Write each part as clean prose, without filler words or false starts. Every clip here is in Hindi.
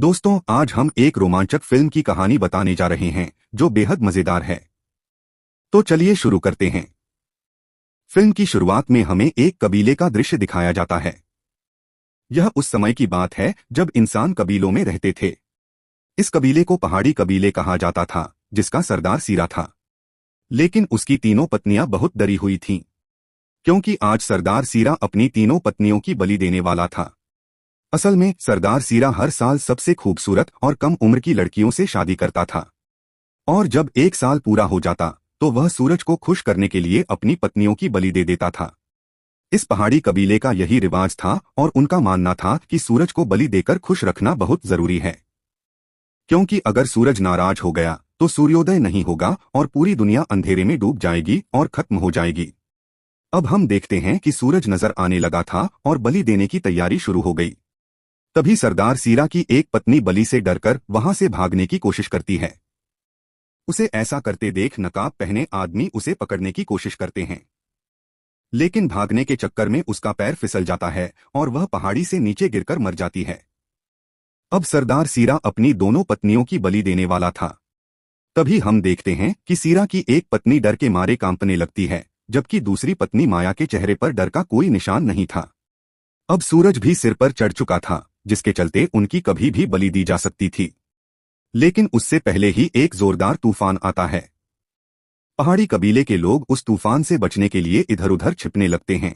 दोस्तों, आज हम एक रोमांचक फिल्म की कहानी बताने जा रहे हैं जो बेहद मजेदार है। तो चलिए शुरू करते हैं। फिल्म की शुरुआत में हमें एक कबीले का दृश्य दिखाया जाता है। यह उस समय की बात है जब इंसान कबीलों में रहते थे। इस कबीले को पहाड़ी कबीले कहा जाता था, जिसका सरदार सीरा था। लेकिन उसकी तीनों पत्नियां बहुत डरी हुई थीं, क्योंकि आज सरदार सीरा अपनी तीनों पत्नियों की बलि देने वाला था। असल में सरदार सीरा हर साल सबसे खूबसूरत और कम उम्र की लड़कियों से शादी करता था, और जब एक साल पूरा हो जाता तो वह सूरज को खुश करने के लिए अपनी पत्नियों की बलि दे देता था। इस पहाड़ी कबीले का यही रिवाज था और उनका मानना था कि सूरज को बलि देकर खुश रखना बहुत जरूरी है, क्योंकि अगर सूरज नाराज हो गया तो सूर्योदय नहीं होगा और पूरी दुनिया अंधेरे में डूब जाएगी और खत्म हो जाएगी। अब हम देखते हैं कि सूरज नजर आने लगा था और बलि देने की तैयारी शुरू हो गई। तभी सरदार सीरा की एक पत्नी बलि से डरकर वहां से भागने की कोशिश करती है। उसे ऐसा करते देख नकाब पहने आदमी उसे पकड़ने की कोशिश करते हैं, लेकिन भागने के चक्कर में उसका पैर फिसल जाता है और वह पहाड़ी से नीचे गिरकर मर जाती है। अब सरदार सीरा अपनी दोनों पत्नियों की बलि देने वाला था। तभी हम देखते हैं कि सीरा की एक पत्नी डर के मारे कांपने लगती है, जबकि दूसरी पत्नी माया के चेहरे पर डर का कोई निशान नहीं था। अब सूरज भी सिर पर चढ़ चुका था, जिसके चलते उनकी कभी भी बलि दी जा सकती थी। लेकिन उससे पहले ही एक जोरदार तूफान आता है। पहाड़ी कबीले के लोग उस तूफान से बचने के लिए इधर उधर छिपने लगते हैं।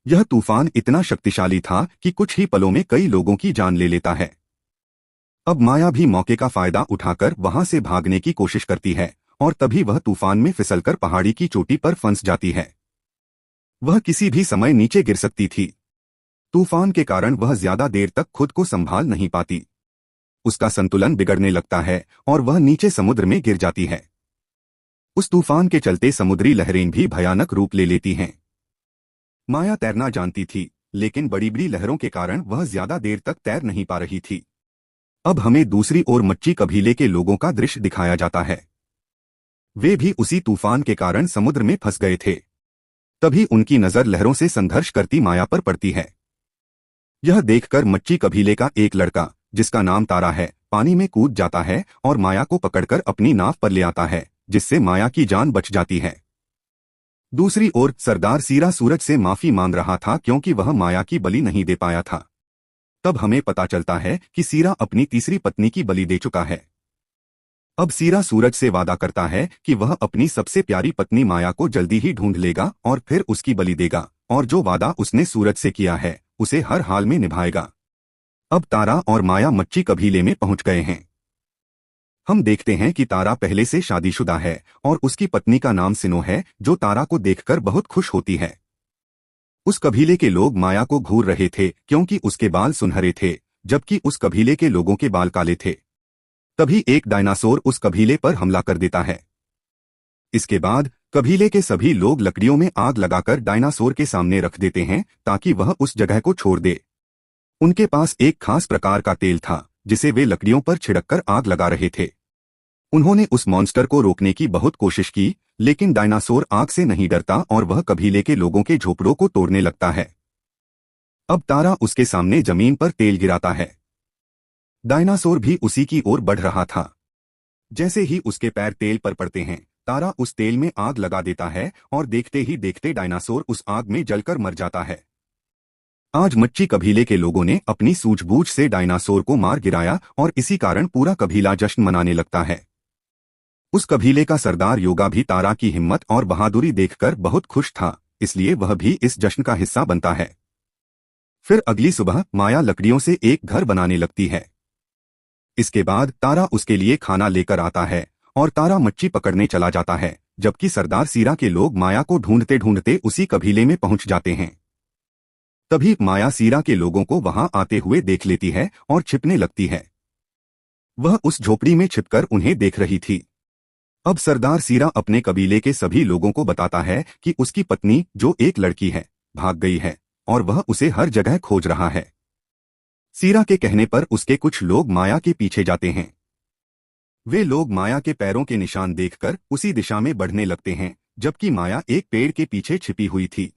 यह तूफान इतना शक्तिशाली था कि कुछ ही पलों में कई लोगों की जान ले लेता है। अब माया भी मौके का फायदा उठाकर वहां से भागने की कोशिश करती है, और तभी वह तूफान में फिसलकर पहाड़ी की चोटी पर फंस जाती है। वह किसी भी समय नीचे गिर सकती थी। तूफान के कारण वह ज्यादा देर तक खुद को संभाल नहीं पाती। उसका संतुलन बिगड़ने लगता है और वह नीचे समुद्र में गिर जाती है। उस तूफान के चलते समुद्री लहरें भी भयानक रूप ले लेती हैं। माया तैरना जानती थी, लेकिन बड़ी बड़ी लहरों के कारण वह ज्यादा देर तक तैर नहीं पा रही थी। अब हमें दूसरी ओर मच्छी कबीले के लोगों का दृश्य दिखाया जाता है। वे भी उसी तूफान के कारण समुद्र में फंस गए थे। तभी उनकी नजर लहरों से संघर्ष करती माया पर पड़ती है। यह देखकर मच्छी कबीले का एक लड़का, जिसका नाम तारा है, पानी में कूद जाता है और माया को पकड़कर अपनी नाव पर ले आता है, जिससे माया की जान बच जाती है। दूसरी ओर सरदार सीरा सूरज से माफी मांग रहा था, क्योंकि वह माया की बलि नहीं दे पाया था। तब हमें पता चलता है कि सीरा अपनी तीसरी पत्नी की बलि दे चुका है। अब सीरा सूरज से वादा करता है कि वह अपनी सबसे प्यारी पत्नी माया को जल्दी ही ढूंढ लेगा और फिर उसकी बलि देगा, और जो वादा उसने सूरज से किया है उसे हर हाल में निभाएगा। अब तारा और माया मच्छी कबीले में पहुंच गए हैं। हम देखते हैं कि तारा पहले से शादीशुदा है और उसकी पत्नी का नाम सिनो है, जो तारा को देखकर बहुत खुश होती है। उस कबीले के लोग माया को घूर रहे थे, क्योंकि उसके बाल सुनहरे थे, जबकि उस कबीले के लोगों के बाल काले थे। तभी एक डायनासोर उस कबीले पर हमला कर देता है। इसके बाद कबीले के सभी लोग लकड़ियों में आग लगाकर डायनासोर के सामने रख देते हैं, ताकि वह उस जगह को छोड़ दे। उनके पास एक खास प्रकार का तेल था, जिसे वे लकड़ियों पर छिड़ककर आग लगा रहे थे। उन्होंने उस मॉन्स्टर को रोकने की बहुत कोशिश की, लेकिन डायनासोर आग से नहीं डरता और वह कबीले के लोगों के झोपड़ों को तोड़ने लगता है। अब तारा उसके सामने जमीन पर तेल गिराता है। डायनासोर भी उसी की ओर बढ़ रहा था। जैसे ही उसके पैर तेल पर पड़ते हैं, तारा उस तेल में आग लगा देता है और देखते ही देखते डायनासोर उस आग में जलकर मर जाता है। आज मच्छी कबीले के लोगों ने अपनी सूझबूझ से डायनासोर को मार गिराया और इसी कारण पूरा कबीला जश्न मनाने लगता है। उस कबीले का सरदार योगा भी तारा की हिम्मत और बहादुरी देखकर बहुत खुश था, इसलिए वह भी इस जश्न का हिस्सा बनता है। फिर अगली सुबह माया लकड़ियों से एक घर बनाने लगती है। इसके बाद तारा उसके लिए खाना लेकर आता है और तारा मच्छी पकड़ने चला जाता है, जबकि सरदार सीरा के लोग माया को ढूंढते ढूंढते उसी कबीले में पहुंच जाते हैं। तभी माया सीरा के लोगों को वहां आते हुए देख लेती है और छिपने लगती है। वह उस झोपड़ी में छिपकर उन्हें देख रही थी। अब सरदार सीरा अपने कबीले के सभी लोगों को बताता है कि उसकी पत्नी, जो एक लड़की है, भाग गई है और वह उसे हर जगह खोज रहा है। सीरा के कहने पर उसके कुछ लोग माया के पीछे जाते हैं। वे लोग माया के पैरों के निशान देखकर उसी दिशा में बढ़ने लगते हैं, जबकि माया एक पेड़ के पीछे छिपी हुई थी।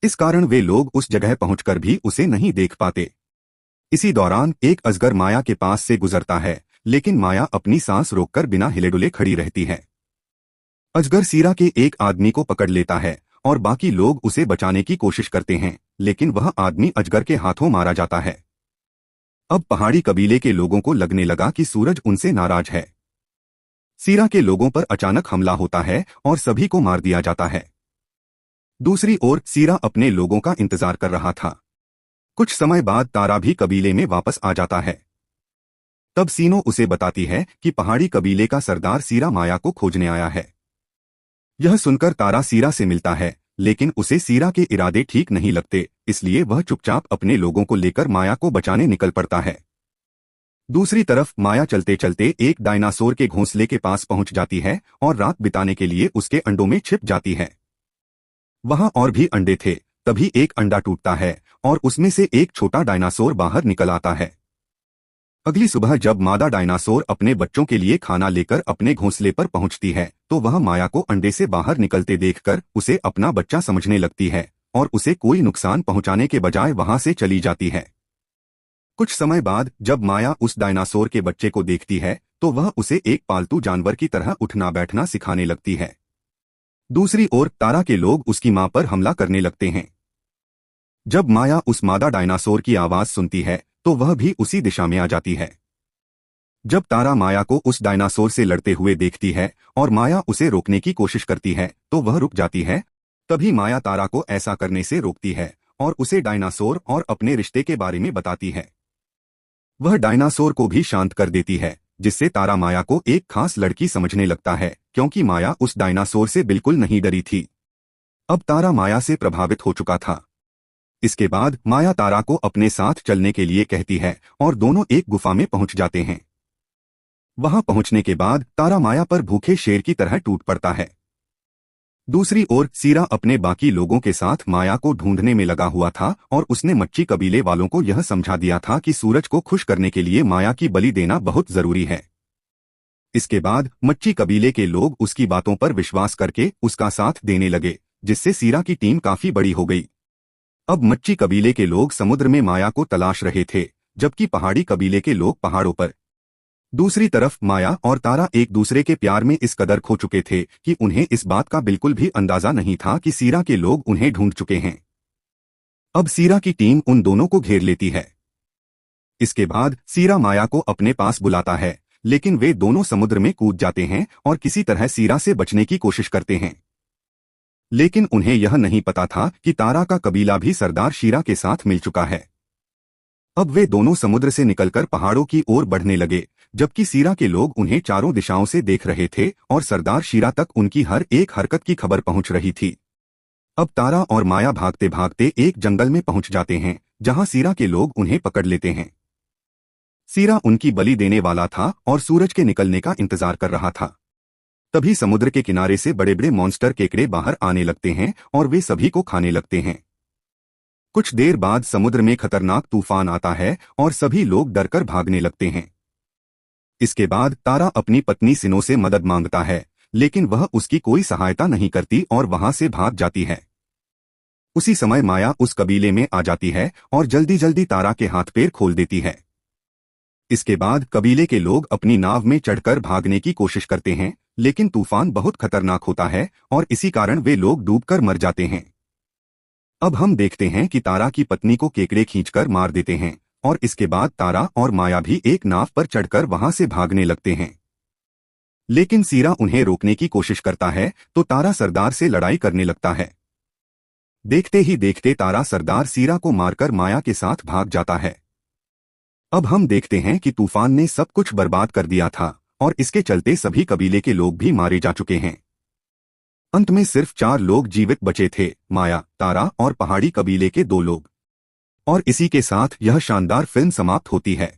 इस कारण वे लोग उस जगह पहुंचकर भी उसे नहीं देख पाते। इसी दौरान एक अजगर माया के पास से गुजरता है, लेकिन माया अपनी सांस रोककर बिना हिले डुले खड़ी रहती है। अजगर सीरा के एक आदमी को पकड़ लेता है और बाकी लोग उसे बचाने की कोशिश करते हैं, लेकिन वह आदमी अजगर के हाथों मारा जाता है। अब पहाड़ी कबीले के लोगों को लगने लगा कि सूरज उनसे नाराज है। सीरा के लोगों पर अचानक हमला होता है और सभी को मार दिया जाता है। दूसरी ओर सीरा अपने लोगों का इंतजार कर रहा था। कुछ समय बाद तारा भी कबीले में वापस आ जाता है। तब सीनो उसे बताती है कि पहाड़ी कबीले का सरदार सीरा माया को खोजने आया है। यह सुनकर तारा सीरा से मिलता है, लेकिन उसे सीरा के इरादे ठीक नहीं लगते, इसलिए वह चुपचाप अपने लोगों को लेकर माया को बचाने निकल पड़ता है। दूसरी तरफ माया चलते चलते एक डायनासोर के घोंसले के पास पहुंच जाती है और रात बिताने के लिए उसके अंडों में छिप जाती है। वहां और भी अंडे थे, तभी एक अंडा टूटता है और उसमें से एक छोटा डायनासोर बाहर निकल आता है। अगली सुबह जब मादा डायनासोर अपने बच्चों के लिए खाना लेकर अपने घोंसले पर पहुंचती है, तो वह माया को अंडे से बाहर निकलते देखकर उसे अपना बच्चा समझने लगती है और उसे कोई नुकसान पहुंचाने के बजाय वहां से चली जाती है। कुछ समय बाद जब माया उस डायनासोर के बच्चे को देखती है, तो वह उसे एक पालतू जानवर की तरह उठना बैठना सिखाने लगती है। दूसरी ओर तारा के लोग उसकी मां पर हमला करने लगते हैं। जब माया उस मादा डायनासोर की आवाज सुनती है, तो वह भी उसी दिशा में आ जाती है। जब तारा माया को उस डायनासोर से लड़ते हुए देखती है और माया उसे रोकने की कोशिश करती है, तो वह रुक जाती है। तभी माया तारा को ऐसा करने से रोकती है और उसे डायनासोर और अपने रिश्ते के बारे में बताती है। वह डायनासोर को भी शांत कर देती है, जिससे तारा माया को एक खास लड़की समझने लगता है, क्योंकि माया उस डायनासोर से बिल्कुल नहीं डरी थी। अब तारा माया से प्रभावित हो चुका था। इसके बाद माया तारा को अपने साथ चलने के लिए कहती है और दोनों एक गुफा में पहुंच जाते हैं। वहां पहुंचने के बाद तारा माया पर भूखे शेर की तरह टूट पड़ता है। दूसरी ओर सीरा अपने बाकी लोगों के साथ माया को ढूंढने में लगा हुआ था और उसने मच्छी कबीले वालों को यह समझा दिया था कि सूरज को खुश करने के लिए माया की बलि देना बहुत जरूरी है। इसके बाद मच्छी कबीले के लोग उसकी बातों पर विश्वास करके उसका साथ देने लगे, जिससे सीरा की टीम काफी बड़ी हो गई। अब मच्छी कबीले के लोग समुद्र में माया को तलाश रहे थे, जबकि पहाड़ी कबीले के लोग पहाड़ों पर। दूसरी तरफ माया और तारा एक दूसरे के प्यार में इस कदर खो चुके थे कि उन्हें इस बात का बिल्कुल भी अंदाजा नहीं था कि सीरा के लोग उन्हें ढूंढ चुके हैं। अब सीरा की टीम उन दोनों को घेर लेती है। इसके बाद सीरा माया को अपने पास बुलाता है, लेकिन वे दोनों समुद्र में कूद जाते हैं और किसी तरह सीरा से बचने की कोशिश करते हैं। लेकिन उन्हें यह नहीं पता था कि तारा का कबीला भी सरदार शीरा के साथ मिल चुका है। अब वे दोनों समुद्र से निकलकर पहाड़ों की ओर बढ़ने लगे, जबकि सीरा के लोग उन्हें चारों दिशाओं से देख रहे थे और सरदार शीरा तक उनकी हर एक हरकत की खबर पहुंच रही थी। अब तारा और माया भागते भागते एक जंगल में पहुंच जाते हैं, जहां सीरा के लोग उन्हें पकड़ लेते हैं। सीरा उनकी बलि देने वाला था और सूरज के निकलने का इंतजार कर रहा था। तभी समुद्र के किनारे से बड़े बड़े मॉन्स्टर केकड़े बाहर आने लगते हैं और वे सभी को खाने लगते हैं। कुछ देर बाद समुद्र में खतरनाक तूफान आता है और सभी लोग डरकर भागने लगते हैं। इसके बाद तारा अपनी पत्नी सिनो से मदद मांगता है, लेकिन वह उसकी कोई सहायता नहीं करती और वहां से भाग जाती है। उसी समय माया उस कबीले में आ जाती है और जल्दी जल्दी तारा के हाथ पैर खोल देती है। इसके बाद कबीले के लोग अपनी नाव में चढ़कर भागने की कोशिश करते हैं, लेकिन तूफान बहुत खतरनाक होता है और इसी कारण वे लोग डूबकर मर जाते हैं। अब हम देखते हैं कि तारा की पत्नी को केकड़े खींचकर मार देते हैं और इसके बाद तारा और माया भी एक नाव पर चढ़कर वहां से भागने लगते हैं। लेकिन सीरा उन्हें रोकने की कोशिश करता है तो तारा सरदार से लड़ाई करने लगता है। देखते ही देखते तारा सरदार सीरा को मारकर माया के साथ भाग जाता है। अब हम देखते हैं कि तूफान ने सब कुछ बर्बाद कर दिया था और इसके चलते सभी कबीले के लोग भी मारे जा चुके हैं। अंत में सिर्फ 4 लोग जीवित बचे थे, माया, तारा और पहाड़ी कबीले के 2 लोग। और इसी के साथ यह शानदार फिल्म समाप्त होती है।